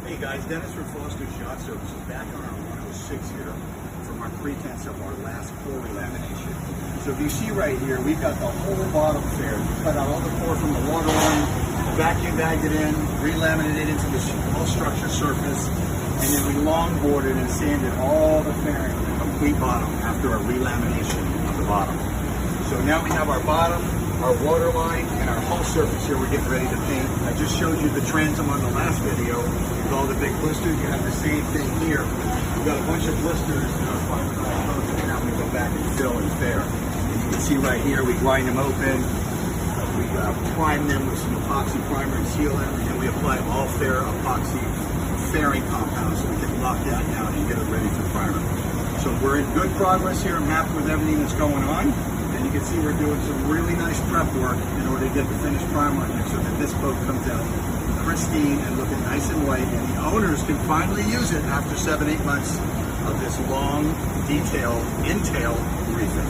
Hey guys, Dennis from Foster's Yacht Services back on our 106 here from our pretense of our last core relamination. So if you see right here, we've got the whole bottom faired. We cut out all the core from the water line, vacuum bagged it in, relaminated it into the whole structure surface, and then we longboarded and sanded all the fairing to the complete bottom after our relamination of the bottom. So now we have our bottom, our water line, and our whole surface here we're getting ready to paint. I just showed you the transom on the last video with all the big blisters. You have the same thing here. We've got a bunch of blisters and now we go back and fill and fair. You can see right here, we grind them open, we prime them with some epoxy primer and sealant, and we apply all fair epoxy fairing compounds so we can lock that down and get it ready for primer. So we're in good progress here. I'm happy with everything that's going on. And you can see we're doing some really nice prep work in order to get the finished primer on here so that this boat comes out pristine and looking nice and white, and the owners can finally use it after 7-8 months of this long, detailed, in-tail reefing.